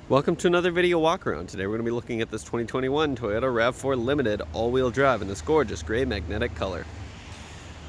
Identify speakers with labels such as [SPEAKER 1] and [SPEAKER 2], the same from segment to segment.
[SPEAKER 1] Welcome to another video walk around. Today we're going to be looking at this 2021 Toyota RAV4 Limited all-wheel drive in this gorgeous gray magnetic color.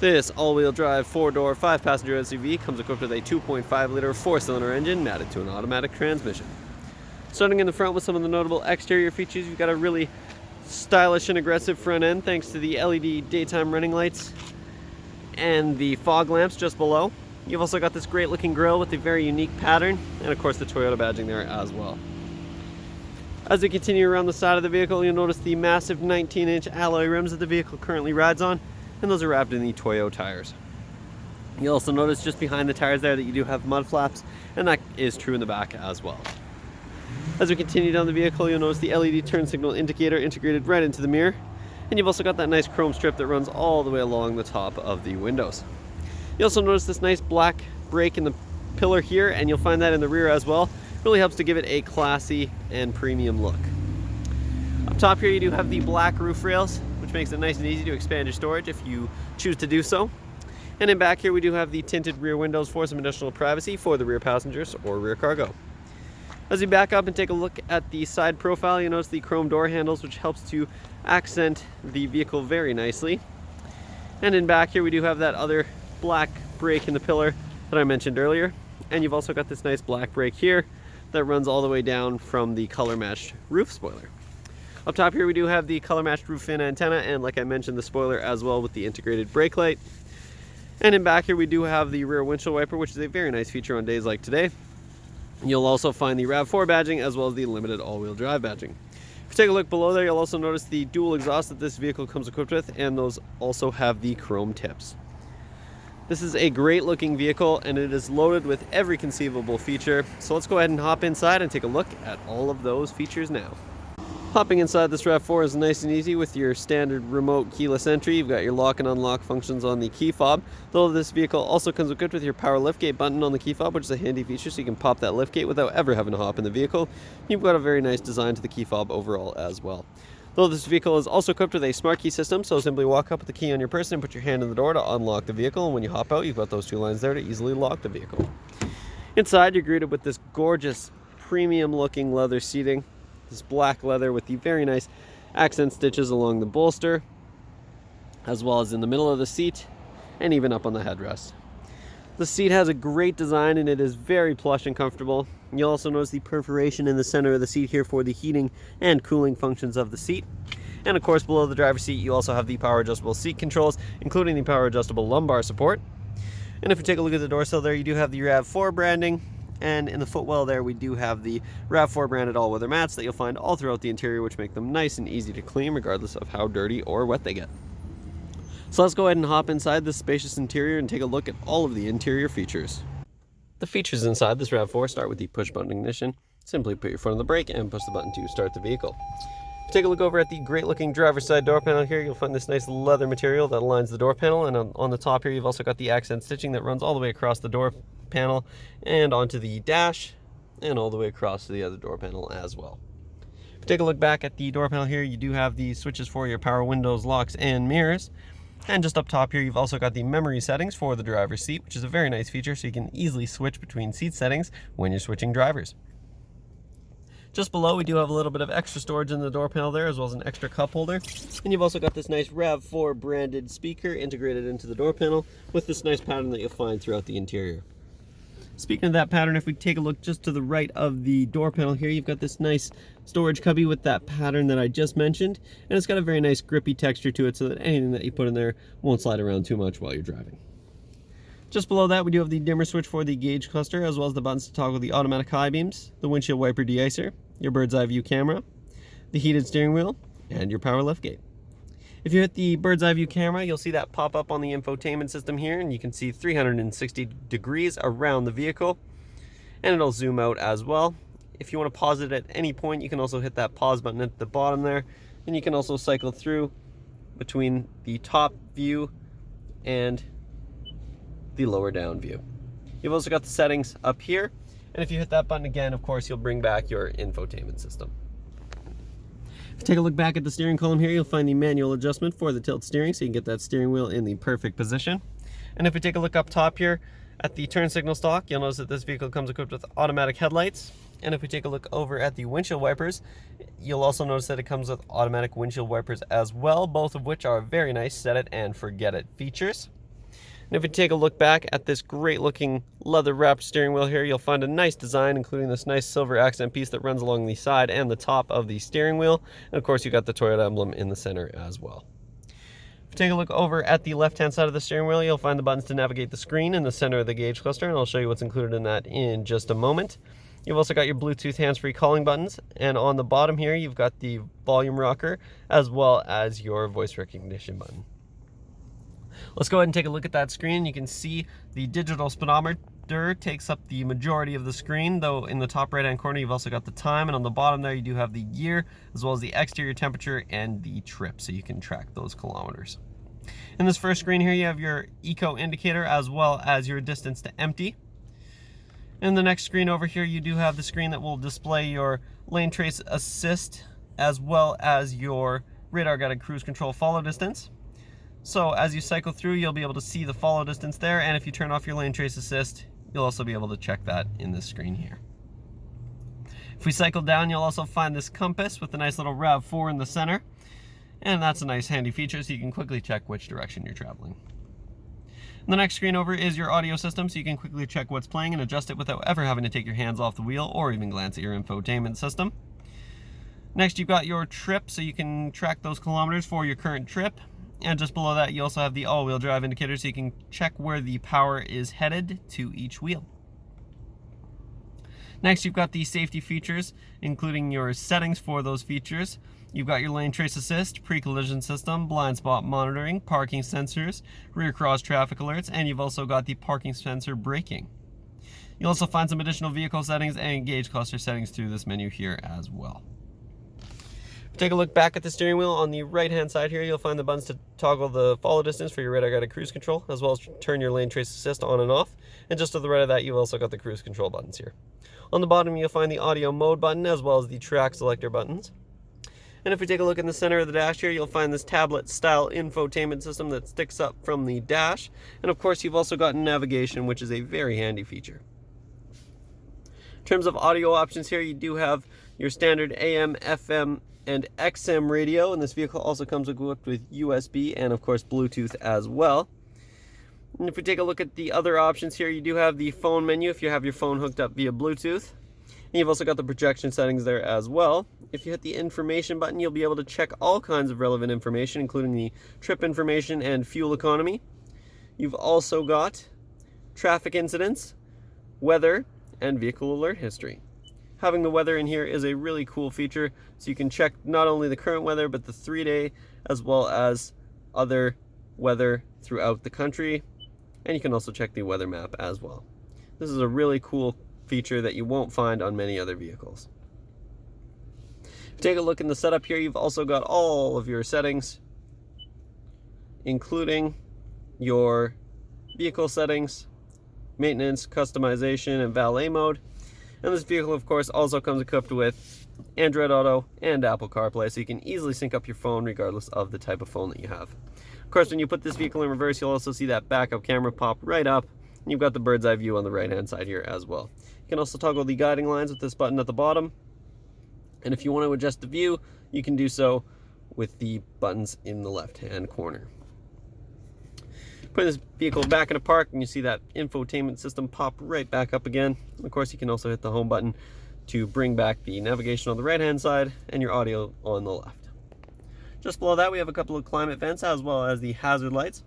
[SPEAKER 1] This all-wheel drive 4-door 5-passenger SUV comes equipped with a 2.5-liter 4-cylinder engine mounted to an automatic transmission. Starting in the front with some of the notable exterior features, you've got a really stylish and aggressive front end thanks to the LED daytime running lights and the fog lamps just below. You've also got this great looking grille with a very unique pattern, and of course the Toyota badging there as well. As we continue around the side of the vehicle, you'll notice the massive 19-inch alloy rims that the vehicle currently rides on, and those are wrapped in the Toyota tires. You'll also notice just behind the tires there that you do have mud flaps, and that is true in the back as well. As we continue down the vehicle, you'll notice the LED turn signal indicator integrated right into the mirror, and you've also got that nice chrome strip that runs all the way along the top of the windows. You also notice this nice black brake in the pillar here, and you'll find that in the rear as well. Really helps to give it a classy and premium look. Up top here you do have the black roof rails, which makes it nice and easy to expand your storage if you choose to do so. And in back here we do have the tinted rear windows for some additional privacy for the rear passengers or rear cargo. As we back up and take a look at the side profile, you notice the chrome door handles, which helps to accent the vehicle very nicely. And in back here we do have that other black brake in the pillar that I mentioned earlier, and you've also got this nice black brake here that runs all the way down from the color matched roof spoiler. Up top here we do have the color matched roof fin antenna, and like I mentioned, the spoiler as well with the integrated brake light. And in back here we do have the rear windshield wiper, which is a very nice feature on days like today. You'll also find the RAV4 badging as well as the limited all-wheel drive badging. If you take a look below there, you'll also notice the dual exhaust that this vehicle comes equipped with, and those also have the chrome tips. This is a great looking vehicle, and it is loaded with every conceivable feature. So let's go ahead and hop inside and take a look at all of those features now. Hopping inside this RAV4 is nice and easy with your standard remote keyless entry. You've got your lock and unlock functions on the key fob, though this vehicle also comes equipped with your power liftgate button on the key fob, which is a handy feature so you can pop that liftgate without ever having to hop in the vehicle. You've got a very nice design to the key fob overall as well. Though this vehicle is also equipped with a smart key system, so simply walk up with the key on your person and put your hand in the door to unlock the vehicle, and when you hop out, you've got those two lines there to easily lock the vehicle. Inside, you're greeted with this gorgeous premium looking leather seating, this black leather with the very nice accent stitches along the bolster, as well as in the middle of the seat, and even up on the headrest. The seat has a great design, and it is very plush and comfortable. You'll also notice the perforation in the center of the seat here for the heating and cooling functions of the seat. And of course, below the driver's seat, you also have the power adjustable seat controls, including the power adjustable lumbar support. And if you take a look at the door sill there, you do have the RAV4 branding, and in the footwell there, we do have the RAV4 branded all-weather mats that you'll find all throughout the interior, which make them nice and easy to clean regardless of how dirty or wet they get. So let's go ahead and hop inside this spacious interior and take a look at all of the interior features. The features inside this RAV4 start with the push button ignition. Simply put your foot on the brake and push the button to start the vehicle. If you take a look over at the great looking driver's side door panel here, you'll find this nice leather material that aligns the door panel, and on the top here you've also got the accent stitching that runs all the way across the door panel and onto the dash and all the way across to the other door panel as well. If you take a look back at the door panel here, you do have the switches for your power windows, locks, and mirrors. And just up top here, you've also got the memory settings for the driver's seat, which is a very nice feature so you can easily switch between seat settings when you're switching drivers. Just below, we do have a little bit of extra storage in the door panel there, as well as an extra cup holder. And you've also got this nice RAV4 branded speaker integrated into the door panel with this nice pattern that you'll find throughout the interior. Speaking of that pattern, if we take a look just to the right of the door panel here, you've got this nice storage cubby with that pattern that I just mentioned, and it's got a very nice grippy texture to it so that anything that you put in there won't slide around too much while you're driving. Just below that, we do have the dimmer switch for the gauge cluster, as well as the buttons to toggle the automatic high beams, the windshield wiper deicer, your bird's eye view camera, the heated steering wheel, and your power liftgate. If you hit the bird's eye view camera, you'll see that pop up on the infotainment system here, and you can see 360 degrees around the vehicle, and it'll zoom out as well. If you want to pause it at any point, you can also hit that pause button at the bottom there, and you can also cycle through between the top view and the lower down view. You've also got the settings up here, and if you hit that button again, of course, you'll bring back your infotainment system. If you take a look back at the steering column here, you'll find the manual adjustment for the tilt steering, so you can get that steering wheel in the perfect position. And if we take a look up top here at the turn signal stalk, you'll notice that this vehicle comes equipped with automatic headlights, And if we take a look over at the windshield wipers, you'll also notice that it comes with automatic windshield wipers as well, both of which are very nice set it and forget it features. And if we take a look back at this great looking leather wrapped steering wheel here, you'll find a nice design, including this nice silver accent piece that runs along the side and the top of the steering wheel. And of course, you got the Toyota emblem in the center as well. If we take a look over at the left-hand side of the steering wheel, you'll find the buttons to navigate the screen in the center of the gauge cluster, and I'll show you what's included in that in just a moment. You've also got your Bluetooth hands-free calling buttons, and on the bottom here, you've got the volume rocker, as well as your voice recognition button. Let's go ahead and take a look at that screen. You can see the digital speedometer takes up the majority of the screen, though in the top right-hand corner, you've also got the time, and on the bottom there, you do have the year, as well as the exterior temperature and the trip, so you can track those kilometers. In this first screen here, you have your eco indicator, as well as your distance to empty. In the next screen over here, you do have the screen that will display your lane trace assist, as well as your radar guided cruise control follow distance. So as you cycle through, you'll be able to see the follow distance there, and if you turn off your lane trace assist, you'll also be able to check that in this screen here. If we cycle down, you'll also find this compass with a nice little RAV4 in the center, and that's a nice handy feature so you can quickly check which direction you're traveling. The next screen over is your audio system, so you can quickly check what's playing and adjust it without ever having to take your hands off the wheel or even glance at your infotainment system. Next, you've got your trip, so you can track those kilometers for your current trip. And just below that, you also have the all-wheel drive indicator, so you can check where the power is headed to each wheel. Next, you've got the safety features, including your settings for those features. You've got your lane trace assist, pre-collision system, blind spot monitoring, parking sensors, rear cross traffic alerts, and you've also got the parking sensor braking. You'll also find some additional vehicle settings and gauge cluster settings through this menu here as well. Take a look back at the steering wheel. On the right hand side here, you'll find the buttons to toggle the follow distance for your radar guided cruise control, as well as turn your lane trace assist on and off. And just to the right of that, you've also got the cruise control buttons here. On the bottom, you'll find the audio mode button, as well as the track selector buttons. And if we take a look in the center of the dash here, you'll find this tablet style infotainment system that sticks up from the dash. And of course, you've also got navigation, which is a very handy feature. In terms of audio options here, you do have your standard AM, FM, and XM radio, and this vehicle also comes equipped with USB and of course Bluetooth as well. And if we take a look at the other options here, you do have the phone menu if you have your phone hooked up via Bluetooth. And you've also got the projection settings there as well. If you hit the information button, you'll be able to check all kinds of relevant information, including the trip information and fuel economy. You've also got traffic incidents, weather, and vehicle alert history. Having the weather in here is a really cool feature, so you can check not only the current weather, but the 3-day, as well as other weather throughout the country. And you can also check the weather map as well. This is a really cool feature that you won't find on many other vehicles. If you take a look in the setup here, you've also got all of your settings, including your vehicle settings, maintenance, customization, and valet mode. And this vehicle, of course, also comes equipped with Android Auto and Apple CarPlay, so you can easily sync up your phone regardless of the type of phone that you have. Of course, when you put this vehicle in reverse, you'll also see that backup camera pop right up, and you've got the bird's eye view on the right-hand side here as well. You can also toggle the guiding lines with this button at the bottom, and if you want to adjust the view, you can do so with the buttons in the left-hand corner. Put this vehicle back in a park and you see that infotainment system pop right back up again. And of course, you can also hit the home button to bring back the navigation on the right hand side and your audio on the left. Just below that, we have a couple of climate vents as well as the hazard lights.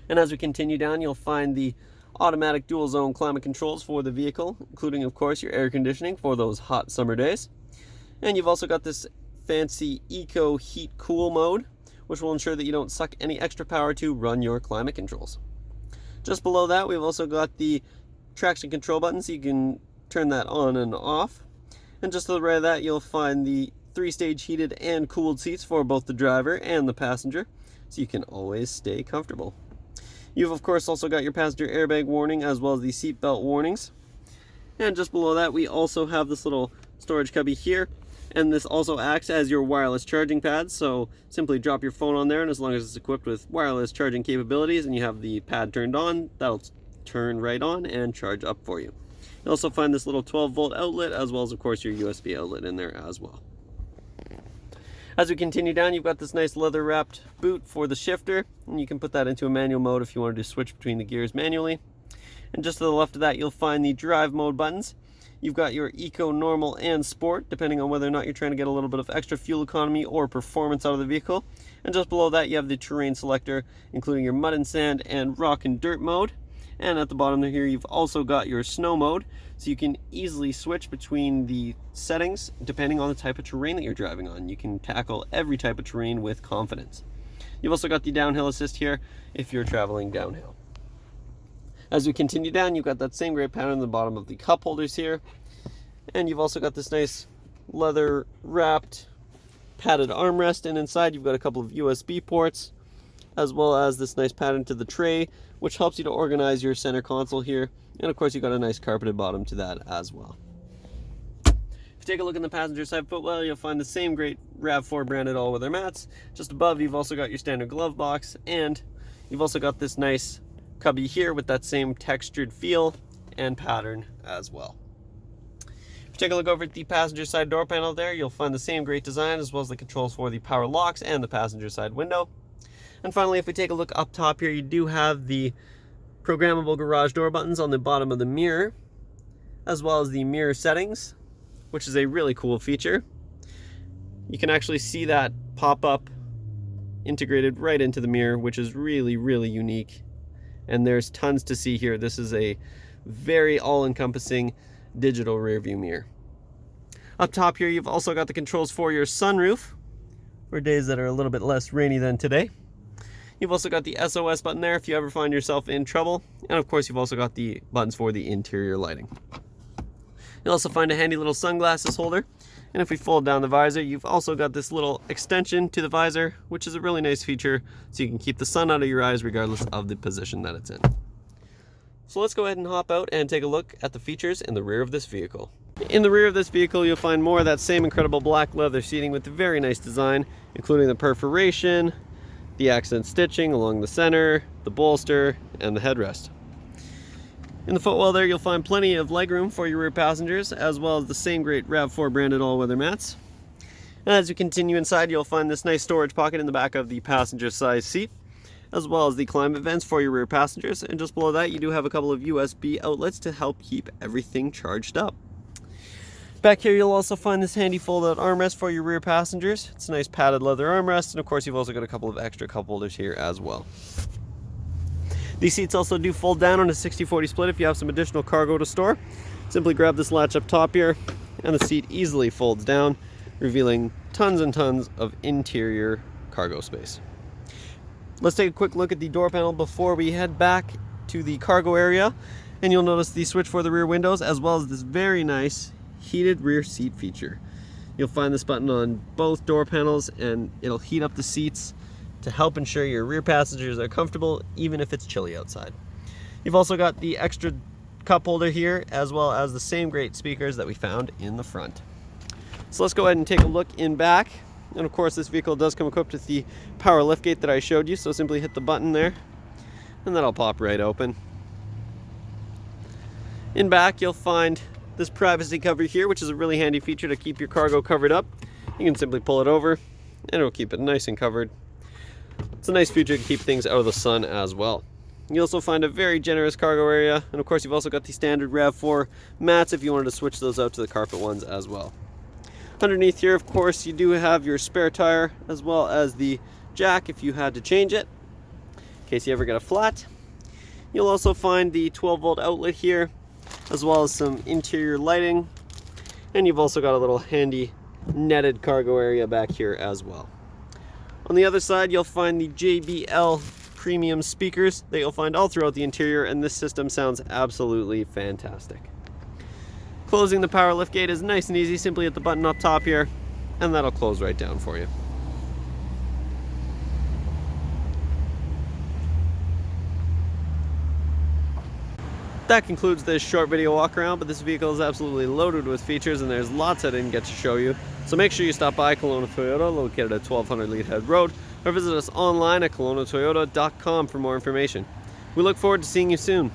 [SPEAKER 1] And as we continue down, you'll find the automatic dual zone climate controls for the vehicle, including of course your air conditioning for those hot summer days. And you've also got this fancy eco heat cool mode, which will ensure that you don't suck any extra power to run your climate controls. Just below that, we've also got the traction control button, so you can turn that on and off. And just to the right of that, you'll find the 3-stage heated and cooled seats for both the driver and the passenger, so you can always stay comfortable. You've of course also got your passenger airbag warning as well as the seat belt warnings. And just below that, we also have this little storage cubby here. And this also acts as your wireless charging pad, so simply drop your phone on there, and as long as it's equipped with wireless charging capabilities and you have the pad turned on, that'll turn right on and charge up for you. You'll also find this little 12-volt outlet, as well as, of course, your USB outlet in there as well. As we continue down, you've got this nice leather-wrapped boot for the shifter, and you can put that into a manual mode if you wanted to switch between the gears manually. And just to the left of that, you'll find the drive mode buttons. You've got your Eco, Normal, and Sport, depending on whether or not you're trying to get a little bit of extra fuel economy or performance out of the vehicle. And just below that, you have the terrain selector, including your mud and sand and rock and dirt mode. And at the bottom here, you've also got your snow mode, so you can easily switch between the settings depending on the type of terrain that you're driving on. You can tackle every type of terrain with confidence. You've also got the downhill assist here if you're traveling downhill. As we continue down, you've got that same great pattern on the bottom of the cup holders here. And you've also got this nice leather wrapped padded armrest, and inside you've got a couple of USB ports, as well as this nice pattern to the tray, which helps you to organize your center console here. And of course, you've got a nice carpeted bottom to that as well. If you take a look in the passenger side footwell, you'll find the same great RAV4 branded all-weather mats. Just above, you've also got your standard glove box, and you've also got this nice cubby here with that same textured feel and pattern as well. If you take a look over at the passenger side door panel there, you'll find the same great design, as well as the controls for the power locks and the passenger side window. And finally, if we take a look up top here, you do have the programmable garage door buttons on the bottom of the mirror, as well as the mirror settings, which is a really cool feature. You can actually see that pop up integrated right into the mirror, which is really, really unique. And there's tons to see here. This is a very all-encompassing digital rear view mirror. Up top here, you've also got the controls for your sunroof for days that are a little bit less rainy than today. You've also got the SOS button there if you ever find yourself in trouble. And of course, you've also got the buttons for the interior lighting. You'll also find a handy little sunglasses holder. And if we fold down the visor, you've also got this little extension to the visor, which is a really nice feature, so you can keep the sun out of your eyes regardless of the position that it's in. So let's go ahead and hop out and take a look at the features in the rear of this vehicle. In the rear of this vehicle, you'll find more of that same incredible black leather seating with a very nice design, including the perforation, the accent stitching along the center, the bolster, and the headrest. In the footwell there, you'll find plenty of legroom for your rear passengers, as well as the same great RAV4 branded all-weather mats. And as you continue inside, you'll find this nice storage pocket in the back of the passenger side seat, as well as the climate vents for your rear passengers. And just below that, you do have a couple of USB outlets to help keep everything charged up. Back here, you'll also find this handy fold-out armrest for your rear passengers. It's a nice padded leather armrest, and of course, you've also got a couple of extra cup holders here as well. These seats also do fold down on a 60-40 split if you have some additional cargo to store. Simply grab this latch up top here, and the seat easily folds down, revealing tons and tons of interior cargo space. Let's take a quick look at the door panel before we head back to the cargo area, and you'll notice the switch for the rear windows, as well as this very nice heated rear seat feature. You'll find this button on both door panels, and it'll heat up the seats to help ensure your rear passengers are comfortable even if it's chilly outside. You've also got the extra cup holder here, as well as the same great speakers that we found in the front. So let's go ahead and take a look in back. And of course, this vehicle does come equipped with the power liftgate that I showed you, so simply hit the button there and that'll pop right open. In back, you'll find this privacy cover here, which is a really handy feature to keep your cargo covered up. You can simply pull it over and it'll keep it nice and covered. It's a nice feature to keep things out of the sun as well. You also find a very generous cargo area, and of course you've also got the standard RAV4 mats if you wanted to switch those out to the carpet ones as well. Underneath here, of course, you do have your spare tire, as well as the jack if you had to change it, in case you ever get a flat. You'll also find the 12-volt outlet here, as well as some interior lighting, and you've also got a little handy netted cargo area back here as well. On the other side, you'll find the JBL premium speakers that you'll find all throughout the interior, and this system sounds absolutely fantastic. Closing the power liftgate is nice and easy. Simply hit the button up top here, and that'll close right down for you. That concludes this short video walk around, but this vehicle is absolutely loaded with features and there's lots I didn't get to show you. So make sure you stop by Kelowna Toyota, located at 1200 Leadhead Road, or visit us online at KelownaToyota.com for more information. We look forward to seeing you soon.